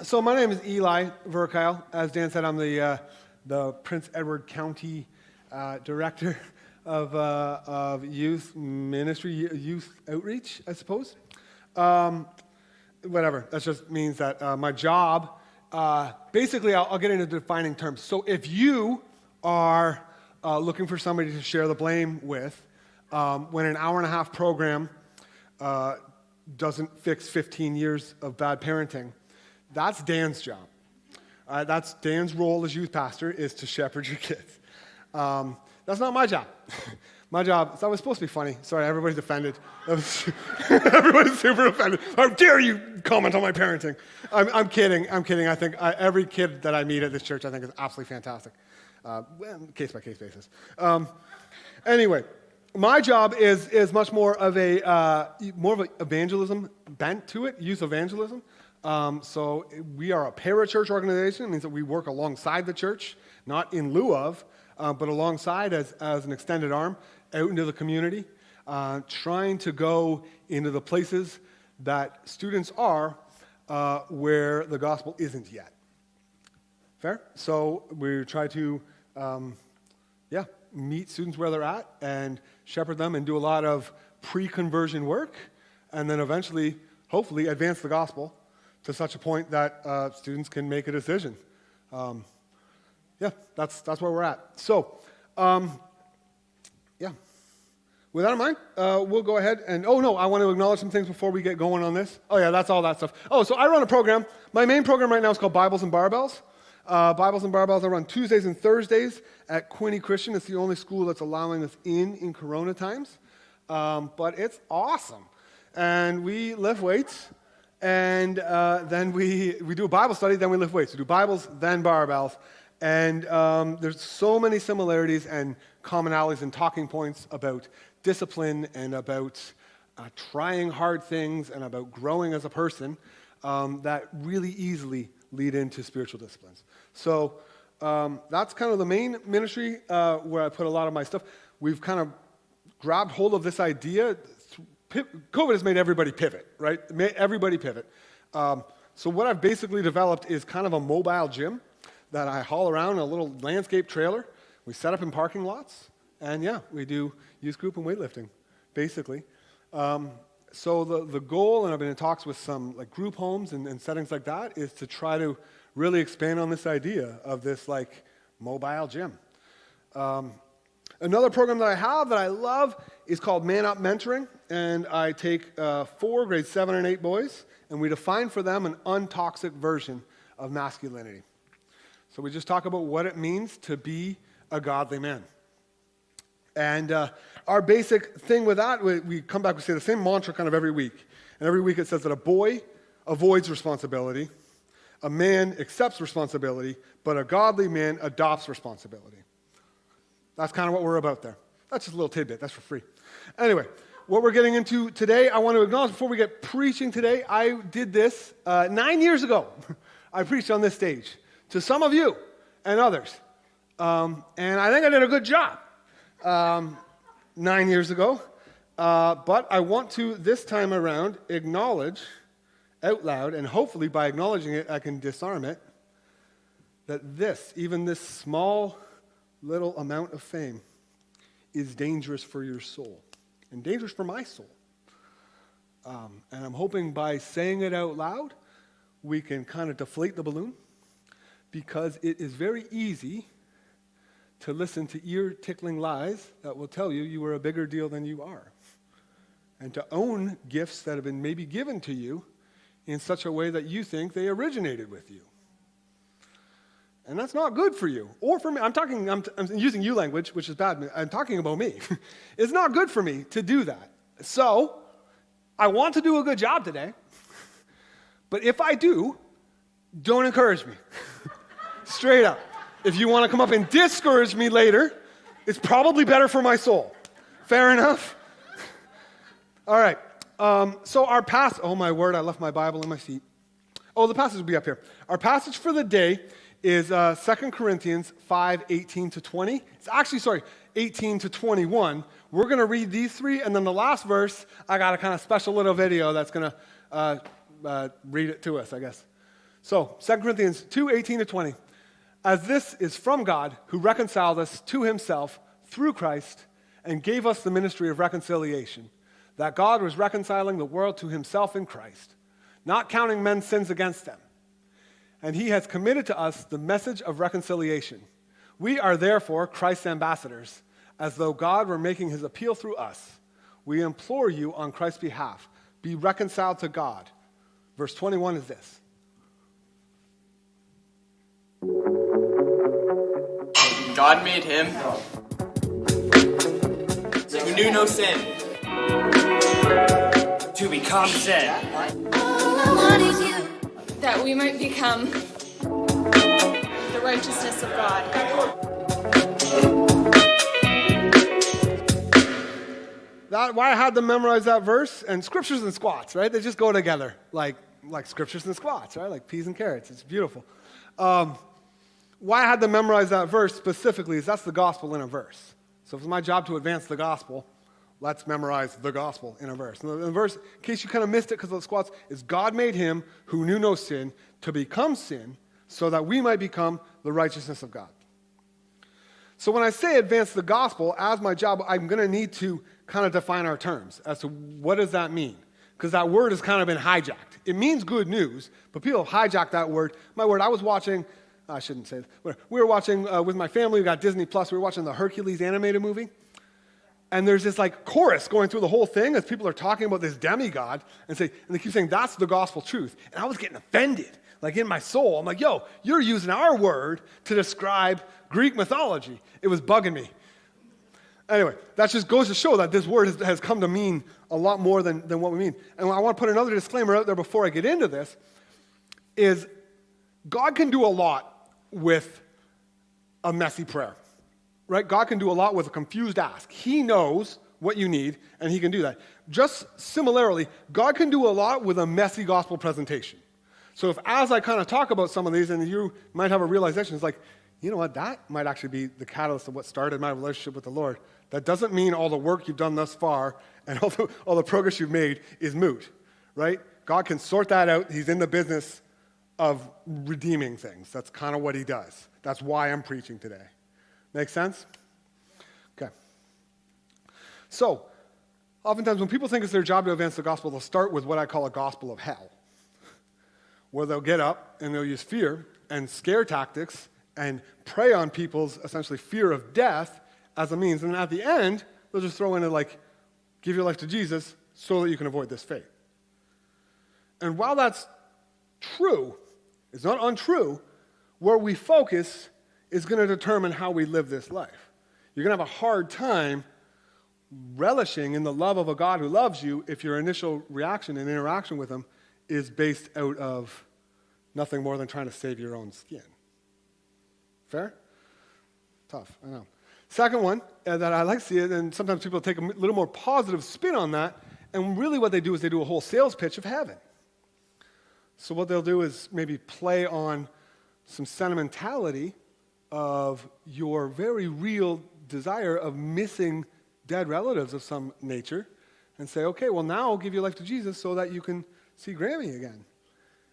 So my name is Eli Verkuyl. As Dan said, I'm the Prince Edward County Director of Youth Ministry, Youth Outreach, I suppose. Whatever. That just means that my job, basically, I'll get into defining terms. So if you are looking for somebody to share the blame with, when an hour-and-a-half program doesn't fix 15 years of bad parenting, that's Dan's job. That's Dan's role as youth pastor, is to shepherd your kids. That's not my job. My job, that was supposed to be funny. Sorry, everybody's offended. Everybody's super offended. How dare you comment on my parenting? I'm kidding. I think every kid that I meet at this church, I think is absolutely fantastic. Case-by-case basis. Anyway, my job is much more of an evangelism bent to it, youth evangelism. So we are a parachurch organization. It means that we work alongside the church, not in lieu of, but alongside as an extended arm out into the community, trying to go into the places that students are where the gospel isn't yet. Fair? So we try to, meet students where they're at and shepherd them and do a lot of pre-conversion work, and then eventually, hopefully, advance the gospel to such a point that students can make a decision. That's where we're at. So, with that in mind, we'll go ahead and, I want to acknowledge some things before we get going on this. Oh yeah, that's all that stuff. So I run a program. My main program right now is called Bibles and Barbells. Bibles and Barbells I run Tuesdays and Thursdays at Quinte Christian. It's the only school that's allowing us in Corona times. But it's awesome. And we lift weights. And then we do a Bible study, then we lift weights. We do Bibles, then barbells. And there's so many similarities and commonalities and talking points about discipline and about trying hard things and about growing as a person that really easily lead into spiritual disciplines. So that's kind of the main ministry where I put a lot of my stuff. We've kind of grabbed hold of this idea. COVID has made everybody pivot, right? Made everybody pivot. So what I've basically developed is kind of a mobile gym that I haul around in a little landscape trailer. We set up in parking lots, and we do youth group and weightlifting, basically. So the goal, and I've been in talks with some like group homes and settings like that, is to try to really expand on this idea of this like mobile gym. Another program that I have that I love is called Man Up Mentoring, and I take 4 grade 7 and 8 boys, and we define for them an untoxic version of masculinity. So we just talk about what it means to be a godly man. And our basic thing with that, we come back, we say the same mantra kind of every week. And every week it says that a boy avoids responsibility, a man accepts responsibility, but a godly man adopts responsibility. That's kind of what we're about there. That's just a little tidbit. That's for free. Anyway, what we're getting into today, I want to acknowledge before we get preaching today, I did this 9 years ago. I preached on this stage to some of you and others. And I think I did a good job 9 years ago. But I want to, this time around, acknowledge out loud, and hopefully by acknowledging it, I can disarm it, that even this small little amount of fame is dangerous for your soul and dangerous for my soul. And I'm hoping by saying it out loud, we can kind of deflate the balloon, because it is very easy to listen to ear-tickling lies that will tell you you are a bigger deal than you are, and to own gifts that have been maybe given to you in such a way that you think they originated with you. And that's not good for you, or for me. I'm using you language, which is bad. I'm talking about me. It's not good for me to do that. So I want to do a good job today, but if I do, don't encourage me. Straight up. If you want to come up and discourage me later, it's probably better for my soul. Fair enough? All right. So our passage, oh my word, I left my Bible in my seat. Oh, the passage will be up here. Our passage for the day is 2 Corinthians 5:18 to 20. It's actually, 18 to 21. We're going to read these 3, and then the last verse, I got a kind of special little video that's going to read it to us, I guess. So, 2 Corinthians 2:18-20. As this is from God, who reconciled us to himself through Christ and gave us the ministry of reconciliation, that God was reconciling the world to himself in Christ, not counting men's sins against them. And he has committed to us the message of reconciliation. We are therefore Christ's ambassadors, as though God were making his appeal through us. We implore you on Christ's behalf, be reconciled to God. Verse 21 is this. God made him who knew no sin to become sin, that we might become the righteousness of God. Why I had them memorize that verse, and scriptures and squats, right? They just go together, like scriptures and squats, right? Like peas and carrots. It's beautiful. Why I had them memorize that verse specifically is that's the gospel in a verse. So if it's my job to advance the gospel, let's memorize the gospel in a verse. And the verse, in case you kind of missed it because of the squats, is God made him who knew no sin to become sin so that we might become the righteousness of God. So when I say advance the gospel as my job, I'm going to need to kind of define our terms as to what does that mean? Because that word has kind of been hijacked. It means good news, but people hijack that word. My word, I was watching, I shouldn't say this. We were watching with my family, we got Disney Plus, we were watching the Hercules animated movie. And there's this like chorus going through the whole thing as people are talking about this demigod and they keep saying that's the gospel truth. And I was getting offended, like in my soul. I'm like, yo, you're using our word to describe Greek mythology. It was bugging me. Anyway, that just goes to show that this word has come to mean a lot more than what we mean. And I want to put another disclaimer out there before I get into this, is God can do a lot with a messy prayer. Right? God can do a lot with a confused ask. He knows what you need, and he can do that. Just similarly, God can do a lot with a messy gospel presentation. So if as I kind of talk about some of these, and you might have a realization, it's like, you know what, that might actually be the catalyst of what started my relationship with the Lord. That doesn't mean all the work you've done thus far and all the progress you've made is moot, right? God can sort that out. He's in the business of redeeming things. That's kind of what he does. That's why I'm preaching today. Make sense? Okay. So, oftentimes when people think it's their job to advance the gospel, they'll start with what I call a gospel of hell, where they'll get up and they'll use fear and scare tactics and prey on people's essentially fear of death as a means. And at the end, they'll just throw in a give your life to Jesus so that you can avoid this fate. And while that's true, it's not untrue, where we focus is going to determine how we live this life. You're going to have a hard time relishing in the love of a God who loves you if your initial reaction and interaction with him is based out of nothing more than trying to save your own skin. Fair? Tough, I know. Second one that I like to see it, and sometimes people take a little more positive spin on that, and really what they do is they do a whole sales pitch of heaven. So what they'll do is maybe play on some sentimentality of your very real desire of missing dead relatives of some nature and say, okay, well now I'll give your life to Jesus so that you can see Grammy again.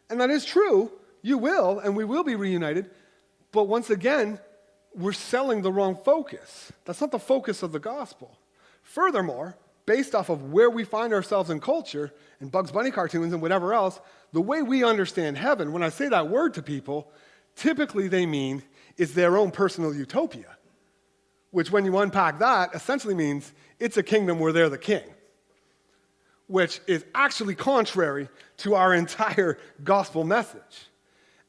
And that is true. You will, and we will be reunited. But once again, we're selling the wrong focus. That's not the focus of the gospel. Furthermore, based off of where we find ourselves in culture and Bugs Bunny cartoons and whatever else, the way we understand heaven, when I say that word to people, typically they mean is their own personal utopia, which when you unpack that, essentially means it's a kingdom where they're the king, which is actually contrary to our entire gospel message.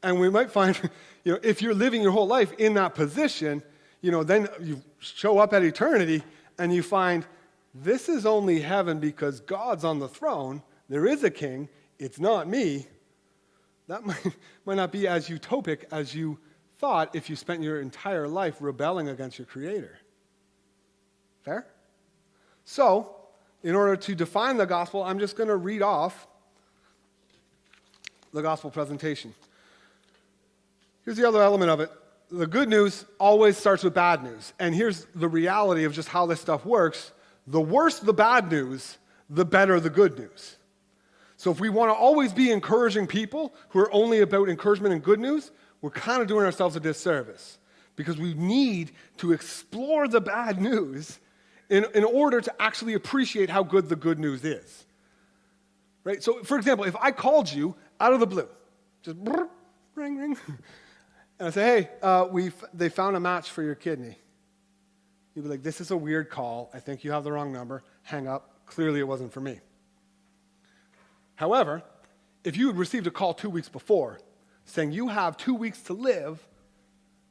And we might find, if you're living your whole life in that position, then you show up at eternity and you find this is only heaven because God's on the throne. There is a king. It's not me. That might not be as utopic as you thought if you spent your entire life rebelling against your Creator. Fair? So, in order to define the gospel, I'm just going to read off the gospel presentation. Here's the other element of it. The good news always starts with bad news. And here's the reality of just how this stuff works. The worse the bad news, the better the good news. So if we want to always be encouraging people who are only about encouragement and good news, we're kind of doing ourselves a disservice because we need to explore the bad news in order to actually appreciate how good the good news is. Right? So, for example, if I called you out of the blue, just brrr, ring, ring, and I say, hey, they found a match for your kidney. You'd be like, this is a weird call. I think you have the wrong number. Hang up. Clearly it wasn't for me. However, if you had received a call 2 weeks before saying you have 2 weeks to live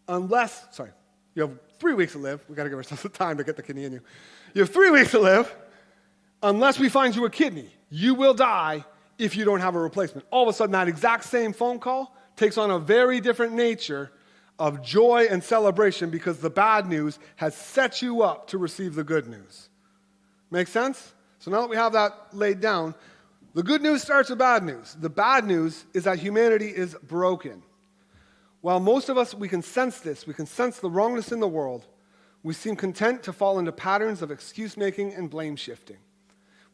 you have 3 weeks to live. We've got to give ourselves the time to get the kidney in you. You have 3 weeks to live. Unless we find you a kidney, you will die if you don't have a replacement. All of a sudden, that exact same phone call takes on a very different nature of joy and celebration because the bad news has set you up to receive the good news. Make sense? So now that we have that laid down, the good news starts with bad news. The bad news is that humanity is broken. While most of us, we can sense this, we can sense the wrongness in the world, we seem content to fall into patterns of excuse-making and blame-shifting.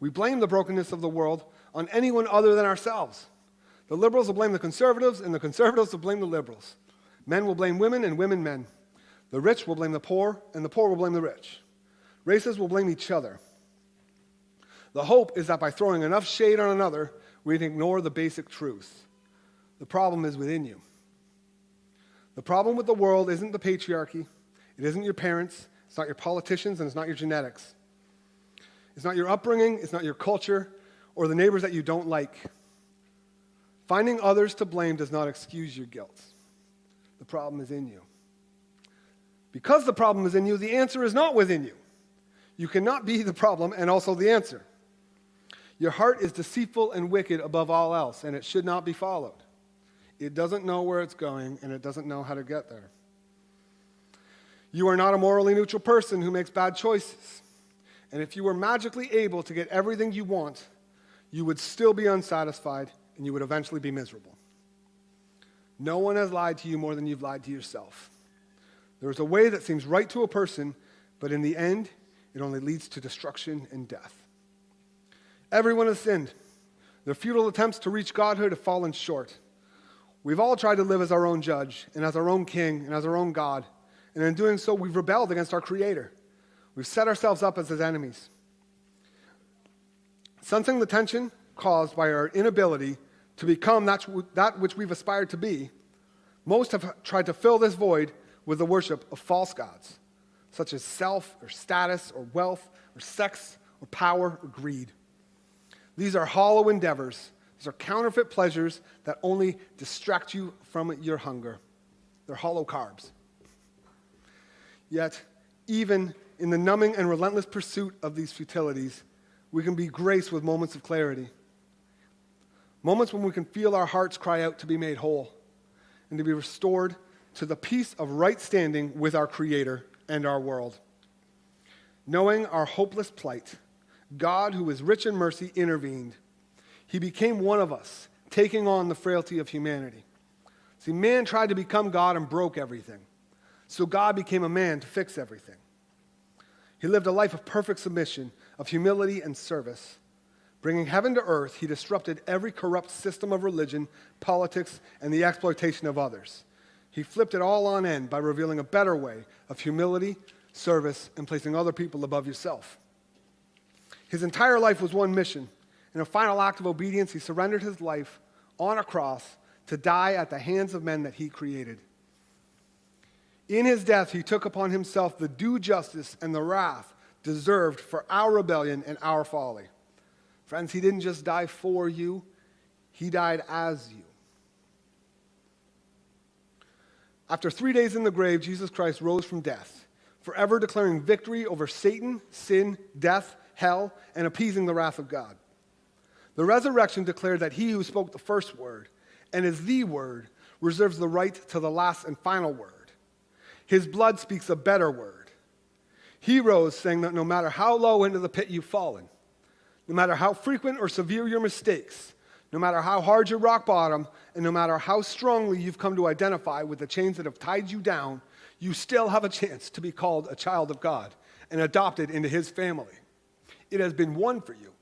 We blame the brokenness of the world on anyone other than ourselves. The liberals will blame the conservatives, and the conservatives will blame the liberals. Men will blame women, and women men. The rich will blame the poor, and the poor will blame the rich. Races will blame each other. The hope is that by throwing enough shade on another, we can ignore the basic truth. The problem is within you. The problem with the world isn't the patriarchy. It isn't your parents. It's not your politicians, and it's not your genetics. It's not your upbringing. It's not your culture or the neighbors that you don't like. Finding others to blame does not excuse your guilt. The problem is in you. Because the problem is in you, the answer is not within you. You cannot be the problem and also the answer. Your heart is deceitful and wicked above all else, and it should not be followed. It doesn't know where it's going, and it doesn't know how to get there. You are not a morally neutral person who makes bad choices. And if you were magically able to get everything you want, you would still be unsatisfied, and you would eventually be miserable. No one has lied to you more than you've lied to yourself. There is a way that seems right to a person, but in the end, it only leads to destruction and death. Everyone has sinned. Their futile attempts to reach godhood have fallen short. We've all tried to live as our own judge, and as our own king, and as our own God. And in doing so, we've rebelled against our Creator. We've set ourselves up as his enemies. Sensing the tension caused by our inability to become that which we've aspired to be, most have tried to fill this void with the worship of false gods, such as self, or status, or wealth, or sex, or power, or greed. These are hollow endeavors. These are counterfeit pleasures that only distract you from your hunger. They're hollow carbs. Yet, even in the numbing and relentless pursuit of these futilities, we can be graced with moments of clarity. Moments when we can feel our hearts cry out to be made whole and to be restored to the peace of right standing with our Creator and our world. Knowing our hopeless plight, God, who is rich in mercy, intervened. He became one of us, taking on the frailty of humanity. See, man tried to become God and broke everything. So God became a man to fix everything. He lived a life of perfect submission, of humility and service. Bringing heaven to earth, he disrupted every corrupt system of religion, politics, and the exploitation of others. He flipped it all on end by revealing a better way of humility, service, and placing other people above yourself. His entire life was one mission. In a final act of obedience, he surrendered his life on a cross to die at the hands of men that he created. In his death, he took upon himself the due justice and the wrath deserved for our rebellion and our folly. Friends, he didn't just die for you, he died as you. After 3 days in the grave, Jesus Christ rose from death, forever declaring victory over Satan, sin, death, hell, and appeasing the wrath of God. The resurrection declared that he who spoke the first word and is the word reserves the right to the last and final word. His blood speaks a better word. He rose saying that no matter how low into the pit you've fallen, no matter how frequent or severe your mistakes, no matter how hard your rock bottom, and no matter how strongly you've come to identify with the chains that have tied you down, you still have a chance to be called a child of God and adopted into his family. It has been won for you.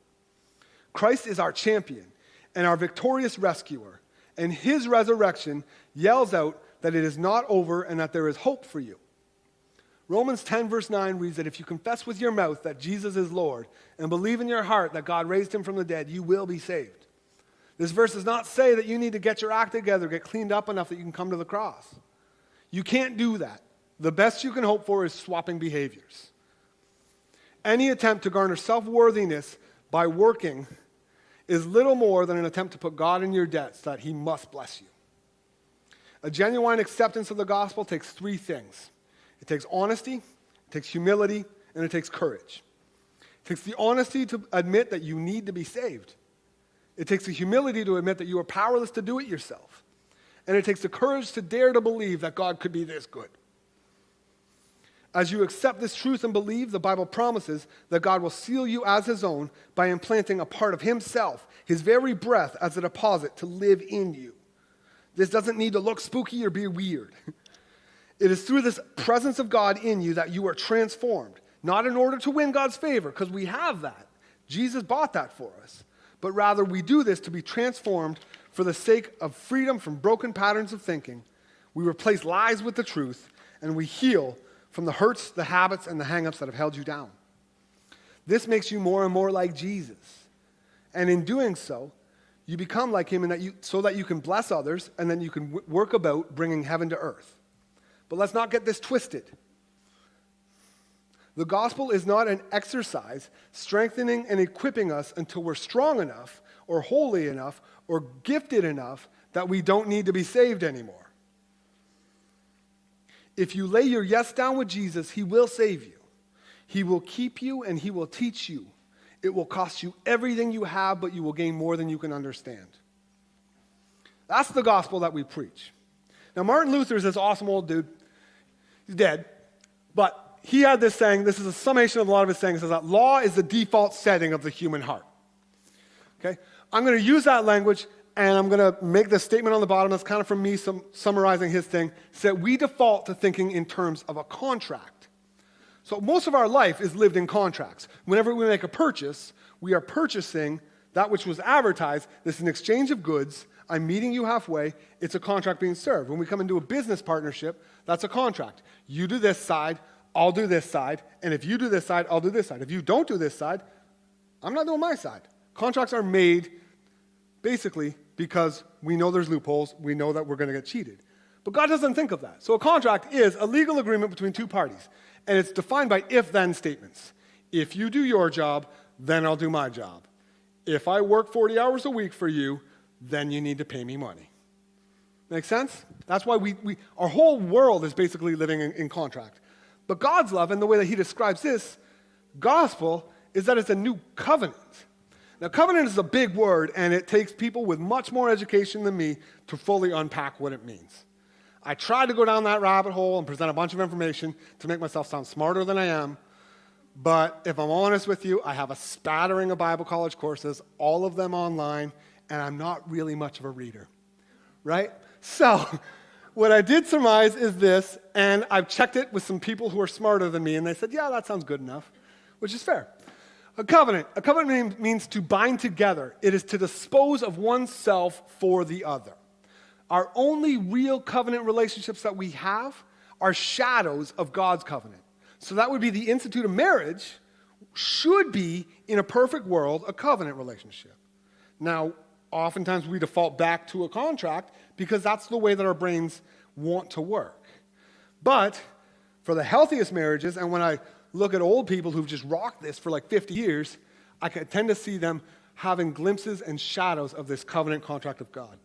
Christ is our champion, and our victorious rescuer. And his resurrection yells out that it is not over and that there is hope for you. Romans 10 verse 9 reads that if you confess with your mouth that Jesus is Lord and believe in your heart that God raised him from the dead, you will be saved. This verse does not say that you need to get your act together, get cleaned up enough that you can come to the cross. You can't do that. The best you can hope for is swapping behaviors. Any attempt to garner self-worthiness by working is little more than an attempt to put God in your debt so that he must bless you. A genuine acceptance of the gospel takes three things. It takes honesty, it takes humility, and it takes courage. It takes the honesty to admit that you need to be saved. It takes the humility to admit that you are powerless to do it yourself. And it takes the courage to dare to believe that God could be this good. As you accept this truth and believe, the Bible promises that God will seal you as his own by implanting a part of himself, his very breath, as a deposit to live in you. This doesn't need to look spooky or be weird. It is through this presence of God in you that you are transformed, not in order to win God's favor, because we have that. Jesus bought that for us. But rather we do this to be transformed for the sake of freedom from broken patterns of thinking. We replace lies with the truth, and we heal from the hurts, the habits, and the hang-ups that have held you down. This makes you more and more like Jesus. And in doing so, you become like him so that you can bless others, and then you can work about bringing heaven to earth. But let's not get this twisted. The gospel is not an exercise strengthening and equipping us until we're strong enough or holy enough or gifted enough that we don't need to be saved anymore. If you lay your yes down with Jesus, he will save you. He will keep you and he will teach you. It will cost you everything you have, but you will gain more than you can understand. That's the gospel that we preach. Now, Martin Luther is this awesome old dude. He's dead. But he had this saying, this is a summation of a lot of his sayings, says that law is the default setting of the human heart. Okay? I'm going to use that language, and I'm going to make this statement on the bottom that's kind of from me summarizing his thing, so that we default to thinking in terms of a contract. So most of our life is lived in contracts. Whenever we make a purchase, we are purchasing that which was advertised. This is an exchange of goods. I'm meeting you halfway. It's a contract being served. When we come into a business partnership, that's a contract. You do this side, I'll do this side, and if you do this side, I'll do this side. If you don't do this side, I'm not doing my side. Contracts are made basically because we know there's loopholes, we know that we're going to get cheated. But God doesn't think of that. So a contract is a legal agreement between two parties, and it's defined by if-then statements. If you do your job, then I'll do my job. If I work 40 hours a week for you, then you need to pay me money. Make sense? That's why our whole world is basically living in contract. But God's love, and the way that he describes this gospel, is that it's a new covenant. Now, covenant is a big word, and it takes people with much more education than me to fully unpack what it means. I tried to go down that rabbit hole and present a bunch of information to make myself sound smarter than I am. But if I'm honest with you, I have a spattering of Bible college courses, all of them online, and I'm not really much of a reader, right? So what I did surmise is this, and I've checked it with some people who are smarter than me, and they said, yeah, that sounds good enough, which is fair. A covenant means to bind together. It is to dispose of oneself for the other. Our only real covenant relationships that we have are shadows of God's covenant. So that would be the institute of marriage should be, in a perfect world, a covenant relationship. Now, oftentimes we default back to a contract because that's the way that our brains want to work. But for the healthiest marriages, and when I look at old people who've just rocked this for like 50 years, I can tend to see them having glimpses and shadows of this covenant contract of God.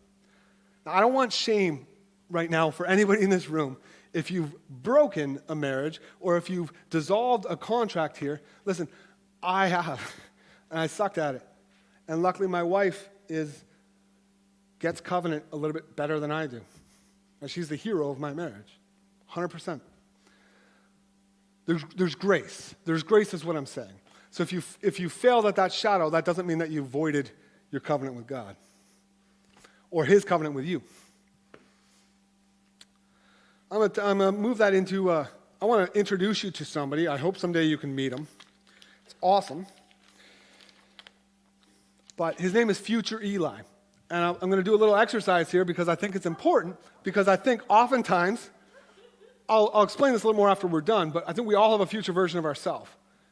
Now, I don't want shame right now for anybody in this room. If you've broken a marriage or if you've dissolved a contract here, listen, I have, and I sucked at it. And luckily my wife gets covenant a little bit better than I do. And she's the hero of my marriage, 100%. There's grace. There's grace is what I'm saying. So if you failed at that shadow, that doesn't mean that you voided your covenant with God or his covenant with you. I'm going to move that into, I want to introduce you to somebody. I hope someday you can meet him. It's awesome. But his name is Future Eli. And I'm going to do a little exercise here because I think it's important, because I think oftentimes, I'll explain this a little more after we're done, but I think we all have a future version of ourselves.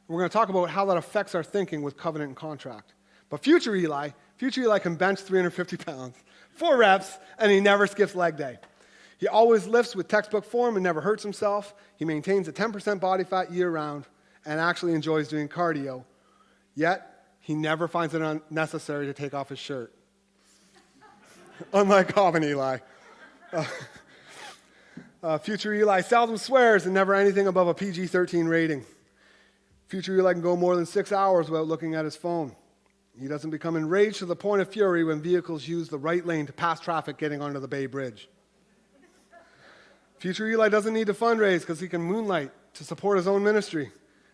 We're going to talk about how that affects our thinking with covenant and contract. But future Eli can bench 350 pounds, 4 reps, and he never skips leg day. He always lifts with textbook form and never hurts himself. He maintains a 10% body fat year-round and actually enjoys doing cardio. Yet, he never finds it unnecessary to take off his shirt. Unlike common Eli. Future Eli seldom swears and never anything above a PG-13 rating. Future Eli can go more than 6 hours without looking at his phone. He doesn't become enraged to the point of fury when vehicles use the right lane to pass traffic getting onto the Bay Bridge. Future Eli doesn't need to fundraise because he can moonlight to support his own ministry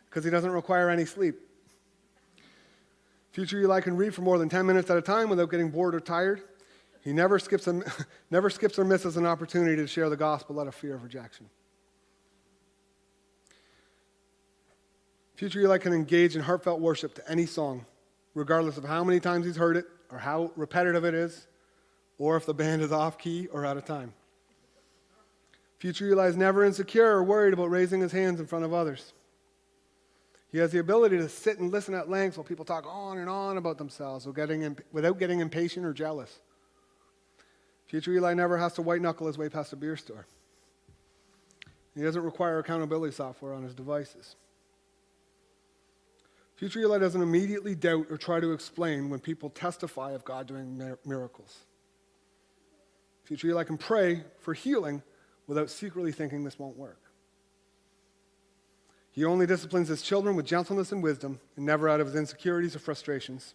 because he doesn't require any sleep. Future Eli can read for more than 10 minutes at a time without getting bored or tired. He never skips or misses an opportunity to share the gospel out of fear of rejection. Future Eli can engage in heartfelt worship to any song, regardless of how many times he's heard it, or how repetitive it is, or if the band is off key or out of time. Future Eli is never insecure or worried about raising his hands in front of others. He has the ability to sit and listen at length while people talk on and on about themselves without getting impatient or jealous. Future Eli never has to white-knuckle his way past a beer store. He doesn't require accountability software on his devices. Future Eli doesn't immediately doubt or try to explain when people testify of God doing miracles. Future Eli can pray for healing without secretly thinking this won't work. He only disciplines his children with gentleness and wisdom, and never out of his insecurities or frustrations.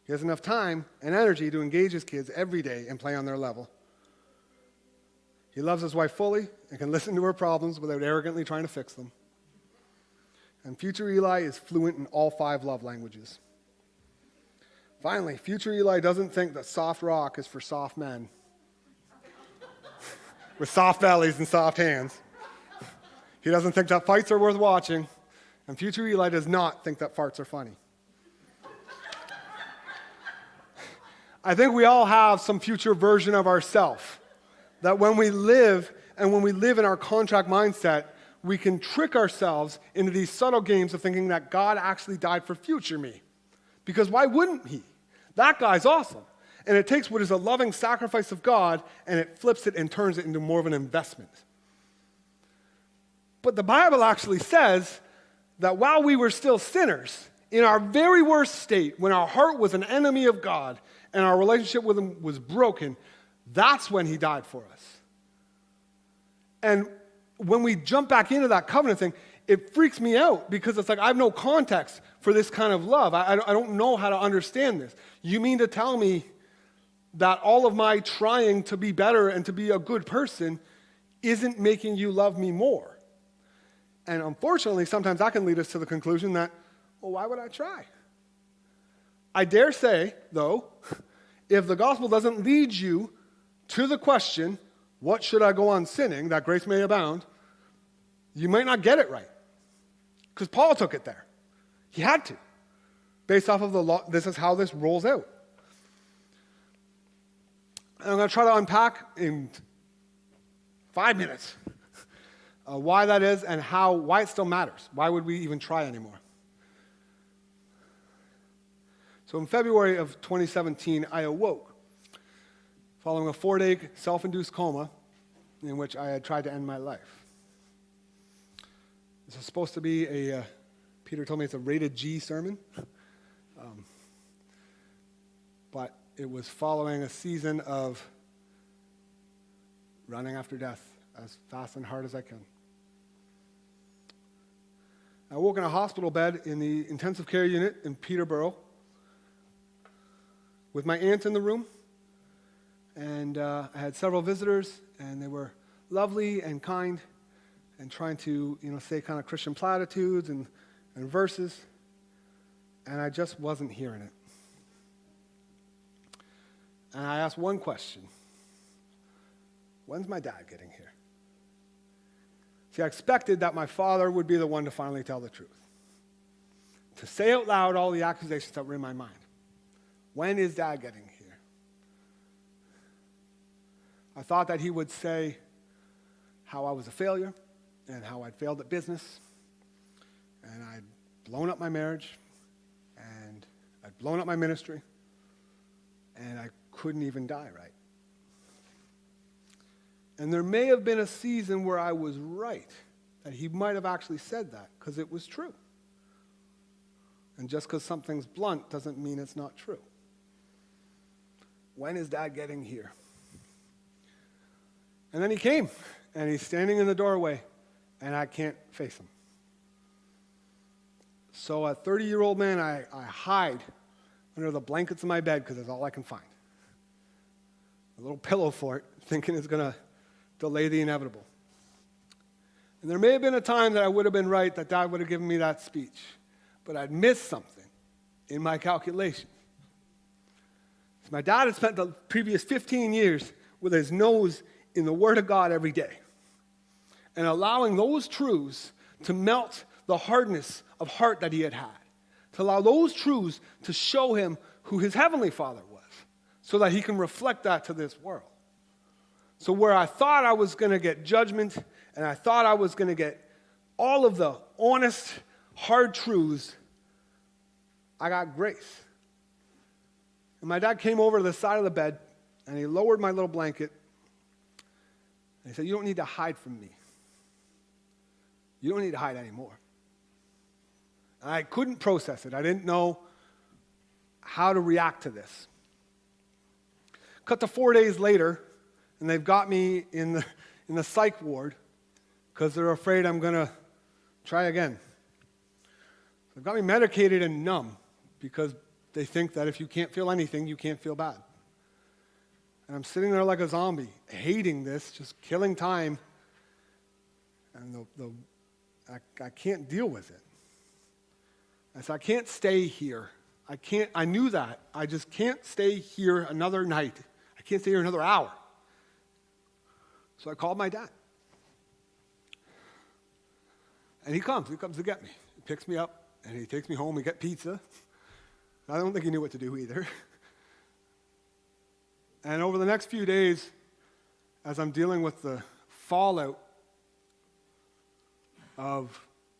He has enough time and energy to engage his kids every day and play on their level. He loves his wife fully and can listen to her problems without arrogantly trying to fix them. And future Eli is fluent in all 5 love languages. Finally, future Eli doesn't think that soft rock is for soft men with soft bellies and soft hands. He doesn't think that fights are worth watching, and future Eli does not think that farts are funny. I think we all have some future version of ourselves that when we live in our contract mindset, we can trick ourselves into these subtle games of thinking that God actually died for future me. Because why wouldn't he? That guy's awesome. And it takes what is a loving sacrifice of God and it flips it and turns it into more of an investment. But the Bible actually says that while we were still sinners, in our very worst state, when our heart was an enemy of God and our relationship with him was broken, that's when he died for us. And when we jump back into that covenant thing, it freaks me out because it's like I have no context for this kind of love. I don't know how to understand this. You mean to tell me that all of my trying to be better and to be a good person isn't making you love me more? And unfortunately, sometimes that can lead us to the conclusion that, well, why would I try? I dare say, though, if the gospel doesn't lead you to the question, what should I go on sinning, that grace may abound, you might not get it right. Because Paul took it there. He had to. Based off of the law, this is how this rolls out. And I'm going to try to unpack in 5 minutes why that is and why it still matters. Why would we even try anymore? So in February of 2017, I awoke following a 4-day self-induced coma in which I had tried to end my life. This is supposed to be Peter told me it's a rated G sermon, but it was following a season of running after death as fast and hard as I can. I woke in a hospital bed in the intensive care unit in Peterborough with my aunt in the room, and I had several visitors, and they were lovely and kind and trying to, say kind of Christian platitudes and verses, and I just wasn't hearing it. And I asked one question: when's my dad getting here? See, I expected that my father would be the one to finally tell the truth, to say out loud all the accusations that were in my mind. When is Dad getting here? I thought that he would say how I was a failure and how I'd failed at business and I'd blown up my marriage and I'd blown up my ministry and I couldn't even die right. And there may have been a season where I was right, that he might have actually said that because it was true. And just because something's blunt doesn't mean it's not true. When is Dad getting here? And then he came, and he's standing in the doorway, and I can't face him. So a 30-year-old man, I hide under the blankets of my bed because that's all I can find. A little pillow fort, thinking it's going to delay the inevitable. And there may have been a time that I would have been right, that Dad would have given me that speech, but I'd missed something in my calculation. My dad had spent the previous 15 years with his nose in the Word of God every day and allowing those truths to melt the hardness of heart that he had, to allow those truths to show him who his Heavenly Father was so that he can reflect that to this world. So where I thought I was going to get judgment and I thought I was going to get all of the honest, hard truths, I got grace. And my dad came over to the side of the bed, and he lowered my little blanket, and he said, "You don't need to hide from me. You don't need to hide anymore." And I couldn't process it. I didn't know how to react to this. Cut to 4 days later, and they've got me in the psych ward because they're afraid I'm going to try again. They've got me medicated and numb because they think that if you can't feel anything, you can't feel bad. And I'm sitting there like a zombie, hating this, just killing time. And I can't deal with it. I said, I can't stay here. I knew that. I just can't stay here another night. I can't stay here another hour. So I called my dad. And he comes to get me. He picks me up, and he takes me home. We get pizza. I don't think he knew what to do either. And over the next few days, as I'm dealing with the fallout of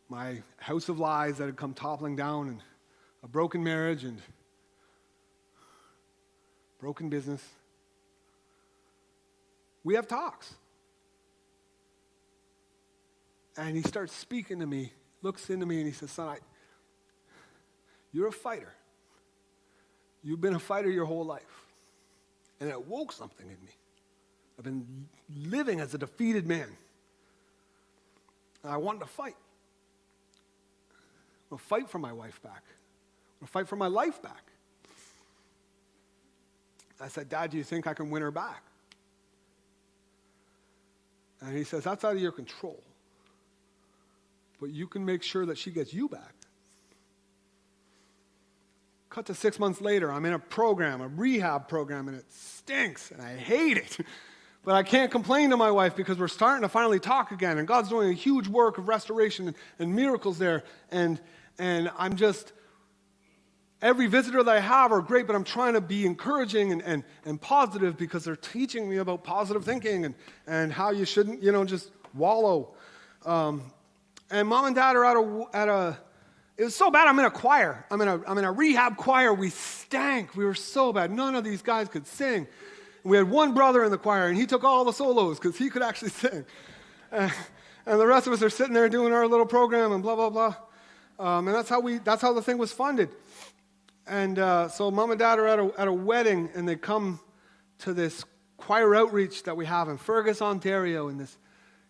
my house of lies that had come toppling down, and a broken marriage, and broken business, we have talks. And he starts speaking to me, looks into me, and he says, "Son, you're a fighter. You've been a fighter your whole life." And it woke something in me. I've been living as a defeated man. And I wanted to fight. I want to fight for my wife back. I want to fight for my life back. I said, "Dad, do you think I can win her back?" And he says, "That's out of your control. But you can make sure that she gets you back." Cut to 6 months later, I'm in a program, a rehab program, and it stinks, and I hate it. But I can't complain to my wife because we're starting to finally talk again, and God's doing a huge work of restoration and miracles there. And I'm just, every visitor that I have are great, but I'm trying to be encouraging and positive because they're teaching me about positive thinking and how you shouldn't, just wallow. And Mom and Dad are at a it was so bad, I'm in a choir. I'm in a rehab choir. We stank. We were so bad. None of these guys could sing. We had one brother in the choir, and he took all the solos because he could actually sing. And the rest of us are sitting there doing our little program and blah, blah, blah. And that's how the thing was funded. And so Mom and Dad are at a wedding, and they come to this choir outreach that we have in Fergus, Ontario, in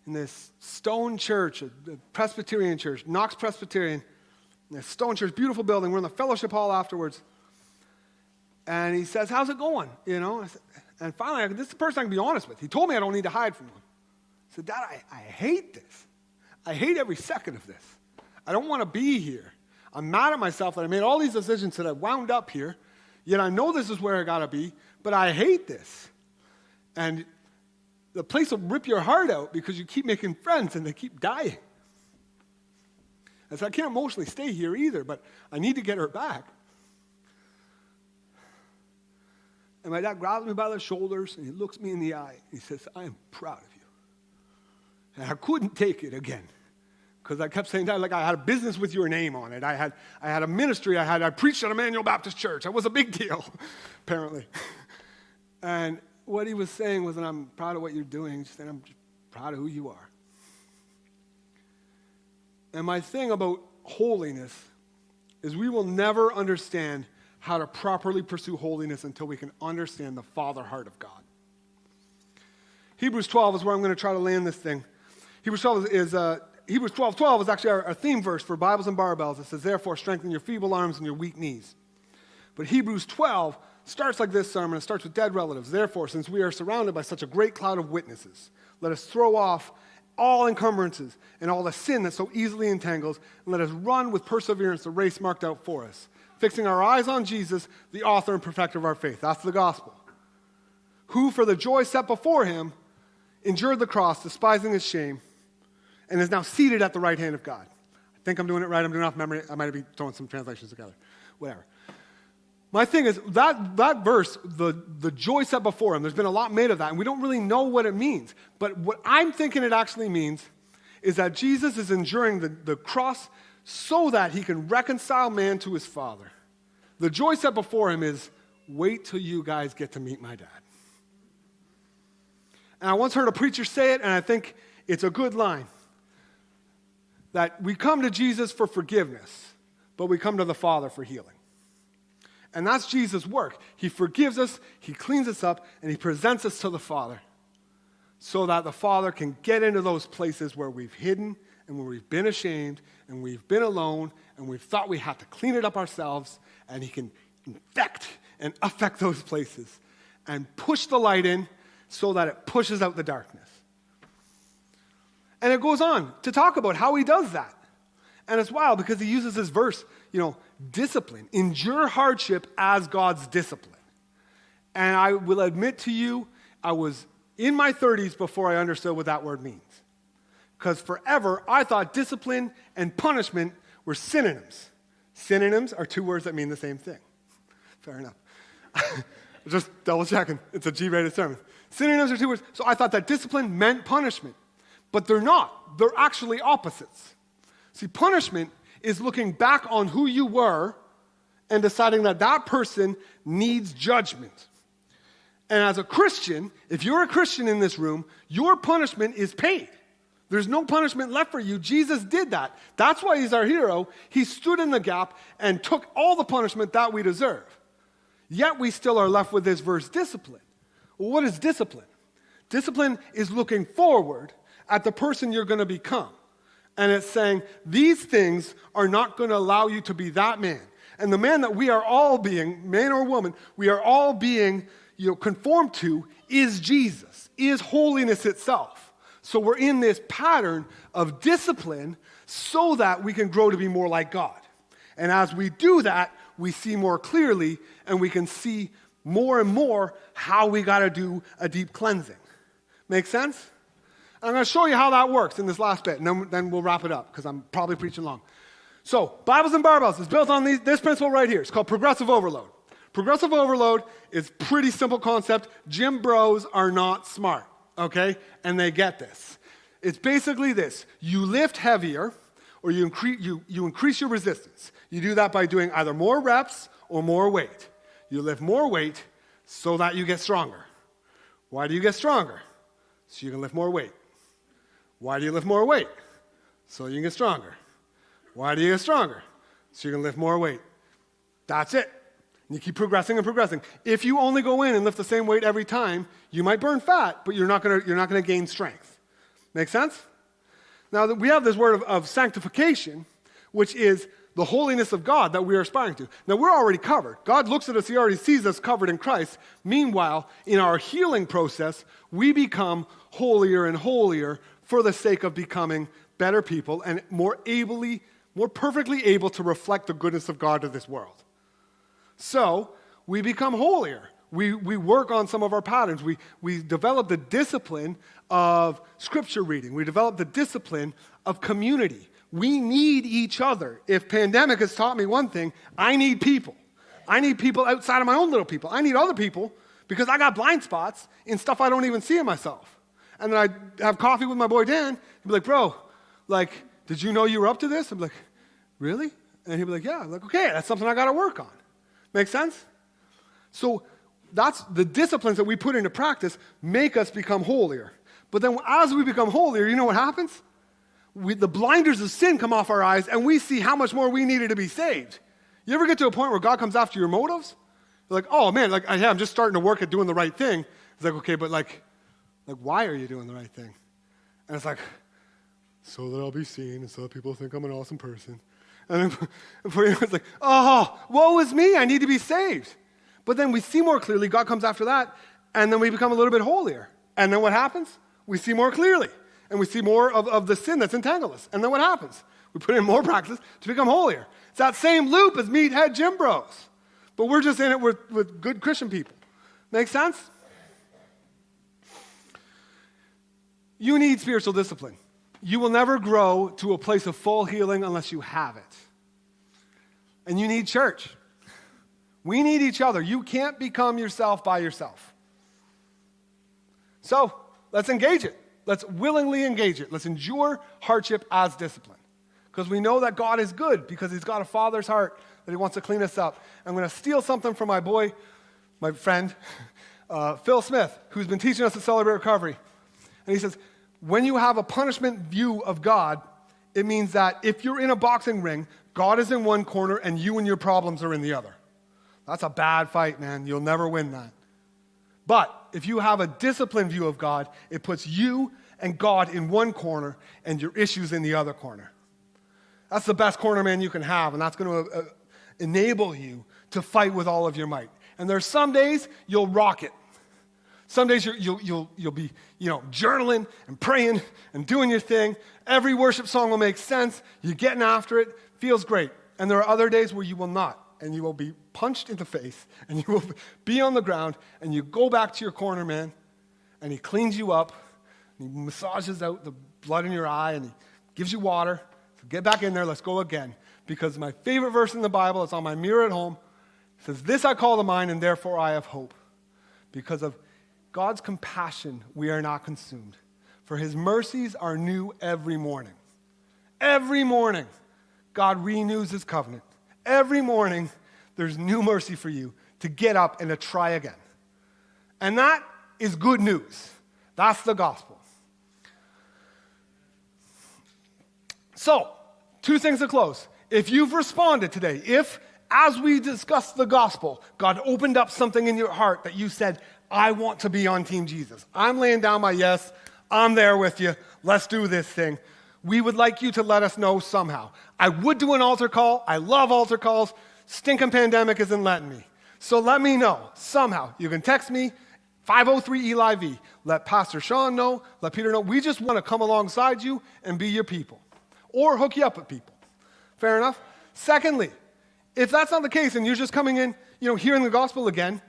this stone church, a Presbyterian church, Knox Presbyterian. This stone church, beautiful building. We're in the fellowship hall afterwards. And he says, "How's it going?" And finally, this is the person I can be honest with. He told me I don't need to hide from him. I said, "Dad, I hate this. I hate every second of this. I don't want to be here. I'm mad at myself that I made all these decisions that I wound up here, yet I know this is where I got to be, but I hate this. And the place will rip your heart out because you keep making friends and they keep dying. I said, I can't emotionally stay here either, but I need to get her back." And my dad grabs me by the shoulders, and he looks me in the eye. And he says, I am proud of you. And I couldn't take it again. Because I kept saying, Dad, like I had a business with your name on it. I had a ministry. I preached at Emmanuel Baptist Church. I was a big deal, apparently. And what he was saying was that I'm proud of what you're doing. He said, I'm just proud of who you are. And my thing about holiness is we will never understand how to properly pursue holiness until we can understand the Father heart of God. Hebrews 12 is where I'm going to try to land this thing. Hebrews 12:12 is actually our theme verse for Bibles and Barbells. It says, therefore, strengthen your feeble arms and your weak knees. But Hebrews 12 starts like this sermon. It starts with dead relatives. Therefore, since we are surrounded by such a great cloud of witnesses, let us throw off all encumbrances and all the sin that so easily entangles, and let us run with perseverance the race marked out for us, fixing our eyes on Jesus, the author and perfecter of our faith. That's the gospel. Who, for the joy set before him, endured the cross, despising his shame, and is now seated at the right hand of God. I think I'm doing it right. I'm doing it off memory. I might be throwing some translations together. Whatever. My thing is, that verse, the joy set before him, there's been a lot made of that, and we don't really know what it means. But what I'm thinking it actually means is that Jesus is enduring the cross so that he can reconcile man to his Father. The joy set before him is, wait till you guys get to meet my dad. And I once heard a preacher say it, and I think it's a good line. That we come to Jesus for forgiveness, but we come to the Father for healing. And that's Jesus' work. He forgives us, he cleans us up, and he presents us to the Father so that the Father can get into those places where we've hidden and where we've been ashamed and we've been alone and we've thought we had to clean it up ourselves, and he can infect and affect those places and push the light in so that it pushes out the darkness. And it goes on to talk about how he does that. And it's wild because he uses this verse, discipline. Endure hardship as God's discipline. And I will admit to you, I was in my 30s before I understood what that word means. Because forever, I thought discipline and punishment were synonyms. Synonyms are two words that mean the same thing. Fair enough. Just double checking. It's a G-rated sermon. Synonyms are two words. So I thought that discipline meant punishment. But they're not. They're actually opposites. See, punishment is looking back on who you were and deciding that that person needs judgment. And as a Christian, if you're a Christian in this room, your punishment is paid. There's no punishment left for you. Jesus did that. That's why he's our hero. He stood in the gap and took all the punishment that we deserve. Yet we still are left with this verse, discipline. Well, what is discipline? Discipline is looking forward at the person you're going to become. And it's saying, these things are not going to allow you to be that man. And the man that we are all being, man or woman, we are all being conformed to is Jesus, is holiness itself. So we're in this pattern of discipline so that we can grow to be more like God. And as we do that, we see more clearly and we can see more and more how we got to do a deep cleansing. Make sense? I'm going to show you how that works in this last bit, and then we'll wrap it up, because I'm probably preaching long. So, Bibles and Barbells is built on this principle right here. It's called progressive overload. Progressive overload is a pretty simple concept. Gym bros are not smart, okay? And they get this. It's basically this. You lift heavier, or you increase your resistance. You do that by doing either more reps or more weight. You lift more weight so that you get stronger. Why do you get stronger? So you can lift more weight. Why do you lift more weight? So you can get stronger. Why do you get stronger? So you can lift more weight. That's it. And you keep progressing and progressing. If you only go in and lift the same weight every time, you might burn fat, but you're not going to gain strength. Make sense? Now, we have this word of sanctification, which is the holiness of God that we are aspiring to. Now, we're already covered. God looks at us, he already sees us covered in Christ. Meanwhile, in our healing process, we become holier and holier for the sake of becoming better people and more perfectly able to reflect the goodness of God to this world. So, we become holier. We work on some of our patterns. We develop the discipline of scripture reading. We develop the discipline of community. We need each other. If pandemic has taught me one thing, I need people. I need people outside of my own little people. I need other people because I got blind spots in stuff I don't even see in myself. And then I'd have coffee with my boy Dan. He'd be like, bro, like, did you know you were up to this? I'd be like, really? And he'd be like, yeah. I'm like, okay, that's something I got to work on. Make sense? So that's the disciplines that we put into practice make us become holier. But then as we become holier, you know what happens? The blinders of sin come off our eyes, and we see how much more we needed to be saved. You ever get to a point where God comes after your motives? You're like, oh man, like I'm just starting to work at doing the right thing. It's like, okay, but like why are you doing the right thing? And it's like, so that I'll be seen, and so that people think I'm an awesome person. And then before you know, it's like, oh, woe is me, I need to be saved. But then we see more clearly, God comes after that, and then we become a little bit holier. And then what happens? We see more clearly. And we see more of the sin that's entangled us. And then what happens? We put in more practice to become holier. It's that same loop as meathead gym bros. But we're just in it with good Christian people. Make sense? You need spiritual discipline. You will never grow to a place of full healing unless you have it. And you need church. We need each other. You can't become yourself by yourself. So, let's engage it. Let's willingly engage it. Let's endure hardship as discipline. Because we know that God is good because he's got a father's heart that he wants to clean us up. I'm going to steal something from my boy, my friend, Phil Smith, who's been teaching us to celebrate recovery. And he says, when you have a punishment view of God, it means that if you're in a boxing ring, God is in one corner and you and your problems are in the other. That's a bad fight, man. You'll never win that. But if you have a disciplined view of God, it puts you and God in one corner and your issues in the other corner. That's the best corner, man, you can have, and that's going to enable you to fight with all of your might. And there's some days you'll rock it. Some days you'll be, journaling and praying and doing your thing. Every worship song will make sense. You're getting after it. Feels great. And there are other days where you will not. And you will be punched in the face, and you will be on the ground, and you go back to your corner, man, and he cleans you up, and he massages out the blood in your eye, and he gives you water. So get back in there, let's go again. Because my favorite verse in the Bible, it's on my mirror at home, it says, this I call to mind, and therefore I have hope. Because of God's compassion, we are not consumed. For his mercies are new every morning. Every morning, God renews his covenant. Every morning, there's new mercy for you to get up and to try again. And that is good news. That's the gospel. So, two things to close. If you've responded today, if, as we discussed the gospel, God opened up something in your heart that you said, I want to be on Team Jesus. I'm laying down my yes. I'm there with you. Let's do this thing. We would like you to let us know somehow. I would do an altar call. I love altar calls. Stinking pandemic isn't letting me. So let me know somehow. You can text me, 503 Eli V. Let Pastor Sean know. Let Peter know. We just want to come alongside you and be your people. Or hook you up with people. Fair enough? Secondly, if that's not the case and you're just coming in, hearing the gospel again,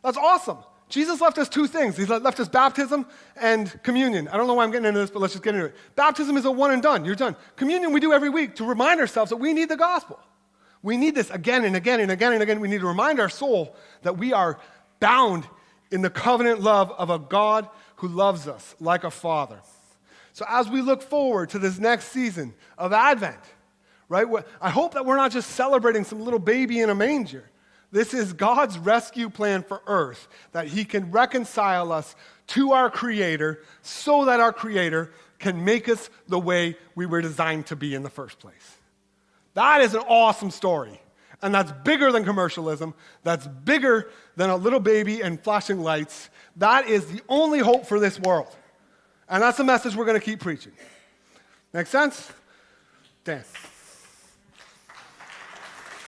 that's awesome. Jesus left us two things. He left us baptism and communion. I don't know why I'm getting into this, but let's just get into it. Baptism is a one and done. You're done. Communion we do every week to remind ourselves that we need the gospel. We need this again and again and again and again. We need to remind our soul that we are bound in the covenant love of a God who loves us like a father. So as we look forward to this next season of Advent, right, I hope that we're not just celebrating some little baby in a manger. This is God's rescue plan for earth, that he can reconcile us to our Creator so that our Creator can make us the way we were designed to be in the first place. That is an awesome story. And that's bigger than commercialism. That's bigger than a little baby and flashing lights. That is the only hope for this world. And that's the message we're going to keep preaching. Make sense? Dan.